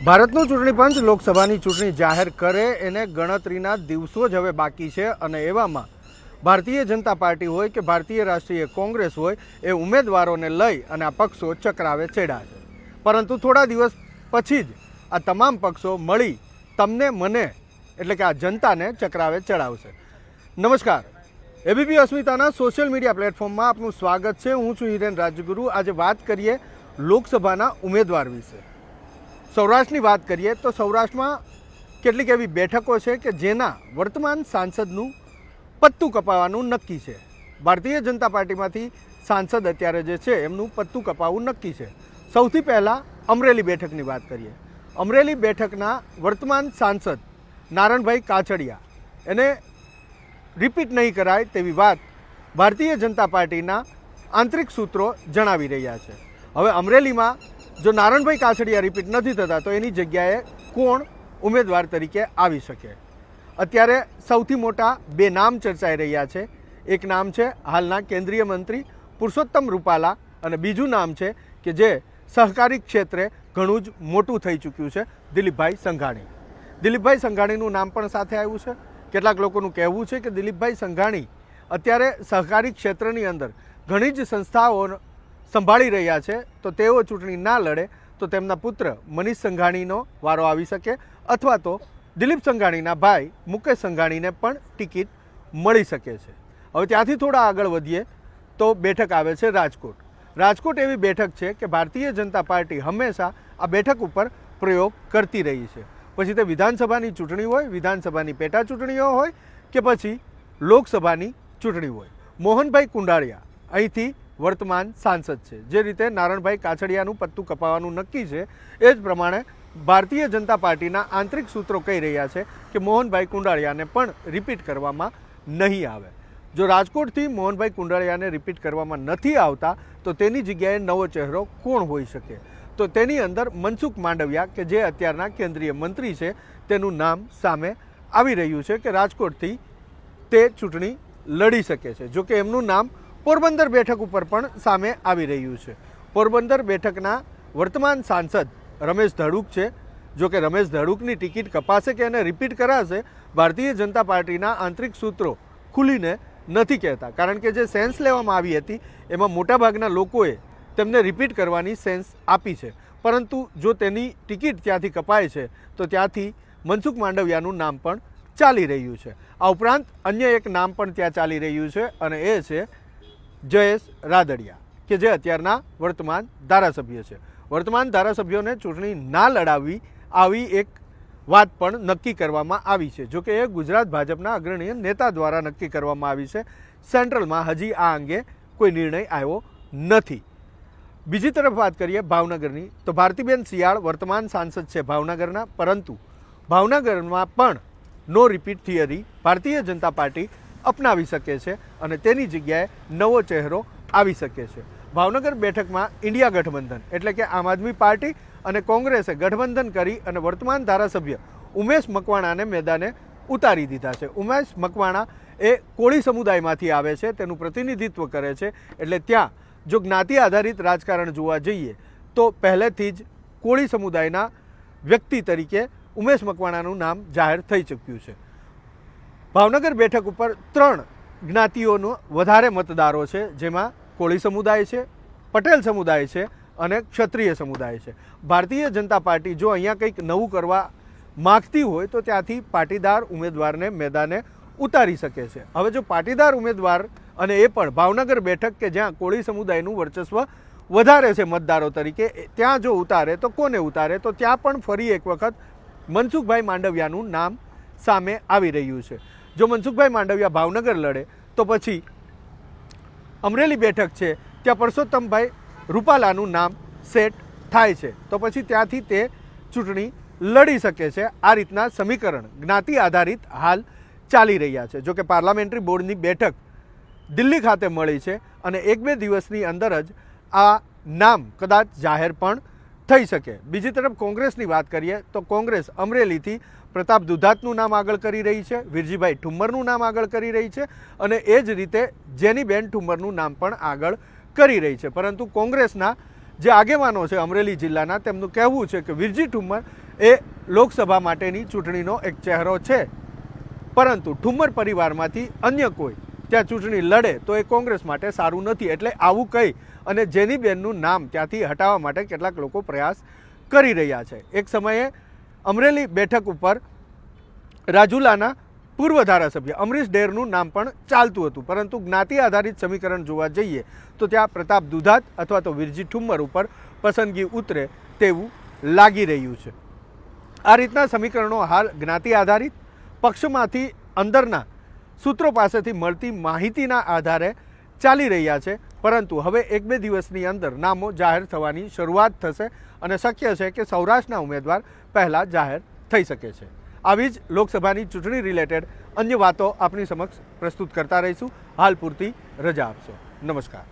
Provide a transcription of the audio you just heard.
ભારતનું ચૂંટણી પંચ લોકસભાની ચૂંટણી જાહેર કરે એને ગણતરીના દિવસો જ હવે બાકી છે અને એવામાં ભારતીય જનતા પાર્ટી હોય કે ભારતીય રાષ્ટ્રીય કોંગ્રેસ હોય એ ઉમેદવારોને લઈ અને આ પક્ષો ચક્રાવે ચડ્યા છે. પરંતુ થોડા દિવસ પછી જ આ તમામ પક્ષો મળી તમને મને એટલે કે આ જનતાને ચક્રાવે ચડાવશે. નમસ્કાર, એબીપી અસ્મિતાના સોશિયલ મીડિયા પ્લેટફોર્મમાં આપનું સ્વાગત છે. હું છું હિરેન રાજગુરુ. આજે વાત કરીએ લોકસભાના ઉમેદવાર વિશે. સૌરાષ્ટ્રની વાત કરીએ તો સૌરાષ્ટ્રમાં કેટલીક એવી બેઠકો છે કે જેના વર્તમાન સાંસદનું પત્તું કપાવવાનું નક્કી છે. ભારતીય જનતા પાર્ટીમાંથી સાંસદ અત્યારે જે છે એમનું પત્તું કપાવવું નક્કી છે. સૌથી પહેલાં અમરેલી બેઠકની વાત કરીએ. અમરેલી બેઠકના વર્તમાન સાંસદ નારણભાઈ કાછડિયા એને રિપીટ નહીં કરાય તેવી વાત ભારતીય જનતા પાર્ટીના આંતરિક સૂત્રો જણાવી રહ્યા છે. હવે અમરેલીમાં જો નારણભાઈ કાછડિયા રિપીટ નથી થતા તો એની જગ્યાએ કોણ ઉમેદવાર તરીકે આવી શકે? અત્યારે સૌથી મોટા બે નામ ચર્ચાઈ રહ્યા છે. એક નામ છે હાલના કેન્દ્રીય મંત્રી પુરુષોત્તમ રૂપાલા અને બીજું નામ છે કે જે સહકારી ક્ષેત્રે ઘણું જ મોટું થઈ ચૂક્યું છે, દિલીપભાઈ સંઘાણી. દિલીપભાઈ સંઘાણીનું નામ પણ સાથે આવ્યું છે. કેટલાક લોકોનું કહેવું છે કે દિલીપભાઈ સંઘાણી અત્યારે સહકારી ક્ષેત્રની અંદર ઘણી જ સંસ્થાઓ સંભાળી રહ્યા છે, તો તેઓ ચૂંટણી ના લડે તો તેમના પુત્ર મનીષ સંઘાણીનો વારો આવી શકે અથવા તો દિલીપ સંઘાણીના ભાઈ મુકેશ સંઘાણીને પણ ટિકિટ મળી શકે છે. હવે ત્યાંથી થોડા આગળ વધીએ તો બેઠક આવે છે રાજકોટ. રાજકોટ એવી બેઠક છે કે ભારતીય જનતા પાર્ટી હંમેશા આ બેઠક ઉપર પ્રયોગ કરતી રહી છે. પછી તે વિધાનસભાની ચૂંટણી હોય, વિધાનસભાની પેટા ચૂંટણીઓ હોય કે પછી લોકસભાની ચૂંટણી હોય. મોહનભાઈ કુંડારિયા અહીંથી વર્તમાન સાંસદ છે. જે રીતે નારણભાઈ કાછડિયાનું પત્તું કપાવવાનું નક્કી છે એ જ પ્રમાણે ભારતીય જનતા પાર્ટીના આંતરિક સૂત્રો કહી રહ્યા છે કે મોહનભાઈ કુંડારિયાને પણ રિપીટ કરવામાં નહીં આવે. જો રાજકોટથી મોહનભાઈ કુંડારિયાને રિપીટ કરવામાં નથી આવતા તો તેની જગ્યાએ નવો ચહેરો કોણ હોઈ શકે? તો તેની અંદર મનસુખ માંડવિયા કે જે અત્યારના કેન્દ્રીય મંત્રી છે તેનું નામ સામે આવી રહ્યું છે કે રાજકોટથી તે ચૂંટણી લડી શકે છે. જો કે એમનું નામ પોરબંદર બેઠક ઉપર પણ સામે આવી રહ્યું છે. પોરબંદર બેઠકના વર્તમાન સાંસદ રમેશ ધડુક છે. જો કે રમેશ ધડુકની ટિકિટ કપાશે કે એને રિપીટ કરાશે ભારતીય જનતા પાર્ટીના આંતરિક સૂત્રો ખુલીને નથી કહેતા, કારણ કે જે સેન્સ લેવામાં આવી હતી એમાં મોટાભાગના લોકોએ તેમને રિપીટ કરવાની સેન્સ આપી છે. પરંતુ જો તેની ટિકિટ ત્યાંથી કપાય છે તો ત્યાંથી મનસુખ માંડવિયાનું નામ પણ ચાલી રહ્યું છે. આ ઉપરાંત અન્ય એક નામ પણ ત્યાં ચાલી રહ્યું છે અને એ છે જયેશ રાદડિયા કે જે અત્યારના વર્તમાન ધારાસભ્ય છે. વર્તમાન ધારાસભ્યોને ચૂંટણી ના લડાવવી આવી એક વાત પણ નક્કી કરવામાં આવી છે. જોકે એ ગુજરાત ભાજપના અગ્રણીય નેતા દ્વારા નક્કી કરવામાં આવી છે. સેન્ટ્રલમાં હજી આ અંગે કોઈ નિર્ણય આવ્યો નથી. બીજી તરફ વાત કરીએ ભાવનગરની તો ભારતીબેન શિયાળ વર્તમાન સાંસદ છે ભાવનગરના, પરંતુ ભાવનગરમાં પણ નો repeat theory Bharatiya Janata party અપનાવી શકે છે અને તેની જગ્યાએ નવો ચહેરો આવી શકે છે. ભાવનગર બેઠકમાં ઇન્ડિયા ગઠબંધન એટલે કે આમ આદમી પાર્ટી અને કોંગ્રેસે ગઠબંધન કરી અને વર્તમાન ધારાસભ્ય ઉમેશ મકવાણાને મેદાને ઉતારી દીધા છે. ઉમેશ મકવાણા એ કોળી સમુદાયમાંથી આવે છે, તેનું પ્રતિનિધિત્વ કરે છે. એટલે ત્યાં જો જ્ઞાતિ આધારિત રાજકારણ જોવા જઈએ તો પહેલેથી જ કોળી સમુદાયના વ્યક્તિ તરીકે ઉમેશ મકવાણાનું નામ જાહેર થઈ ચૂક્યું છે. ભાવનગર બેઠક ઉપર 3 જ્ઞાતિઓનો વધારે મતદારો છે, જેમાં કોળી સમુદાય છે, પટેલ સમુદાય છે અને ક્ષત્રિય સમુદાય છે. ભારતીય જનતા પાર્ટી જો અહીંયા કંઈક નવું કરવા માગતી હોય તો ત્યાંથી પાટીદાર ઉમેદવારને મેદાને ઉતારી શકે છે. હવે જો પાટીદાર ઉમેદવાર અને એ પણ ભાવનગર બેઠક કે જ્યાં કોળી સમુદાયનું વર્ચસ્વ વધારે છે મતદારો તરીકે, ત્યાં જો ઉતારે તો કોને ઉતારે? તો ત્યાં પણ ફરી એક વખત મનસુખભાઈ માંડવિયાનું નામ સામે આવી રહ્યું છે. જો મનસુખભાઈ માંડવિયા ભાવનગર લડે તો પછી અમરેલી બેઠક છે ત્યાં પરસોત્તમભાઈ રૂપાલાનું નામ સેટ થાય છે, તો પછી ત્યાંથી તે ચૂંટણી લડી શકે છે. આ રીતના સમીકરણ જ્ઞાતિ આધારિત હાલ ચાલી રહ્યા છે. જો કે પાર્લામેન્ટરી બોર્ડની બેઠક દિલ્હી ખાતે મળી છે અને 1-2 દિવસની અંદર જ આ નામ કદાચ જાહેર પણ થઈ શકે. બીજી તરફ કોંગ્રેસની વાત કરીએ તો કોંગ્રેસ અમરેલીથી પ્રતાપ દુધાતનું નામ આગળ કરી રહી છે, વિરજીભાઈ ઠુમ્મરનું નામ આગળ કરી રહી છે અને એ જ રીતે જેનીબેન ઠુમ્મરનું નામ પણ આગળ કરી રહી છે. પરંતુ કોંગ્રેસના જે આગેવાનો છે અમરેલી જિલ્લાના, તેમનું કહેવું છે કે વિરજી ઠુમ્મર એ લોકસભા માટેની ચૂંટણીનો એક ચહેરો છે, પરંતુ ઠુમ્મર પરિવારમાંથી અન્ય કોઈ ત્યાં ચૂંટણી લડે તો એ કોંગ્રેસ માટે સારું નથી. એટલે આવું કહી અને જેનીબેનનું નામ ત્યાંથી હટાવવા માટે કેટલાક લોકો પ્રયાસ કરી રહ્યા છે. એક સમયે અમરેલી બેઠક ઉપર રાજુલાના પૂર્વ ધારાસભ્ય અમરીશ ડેરનું નામ પણ ચાલતું હતું, પરંતુ જ્ઞાતિ આધારિત સમીકરણ જોવા જઈએ તો ત્યાં પ્રતાપ દુધાત અથવા તો વિરજી ઠુમ્મર ઉપર પસંદગી ઉતરે તેવું લાગી રહ્યું છે. આ રીતના સમીકરણો હાલ જ્ઞાતિ આધારિત પક્ષમાંથી અંદરના સૂત્રો પાસેથી મળતી માહિતીના આધારે ચાલી રહ્યા છે, પરંતુ હવે 1-2 દિવસની અંદર નામો જાહેર થવાની શરૂઆત થશે અને શક્ય છે કે સૌરાષ્ટ્રના ઉમેદવાર પહેલાં જાહેર થઈ શકે છે. આવી જ લોકસભાની ચૂંટણી રિલેટેડ અન્ય વાતો આપની સમક્ષ પ્રસ્તુત કરતા રહીશું. હાલ પૂરતી રજા આપશો. નમસ્કાર.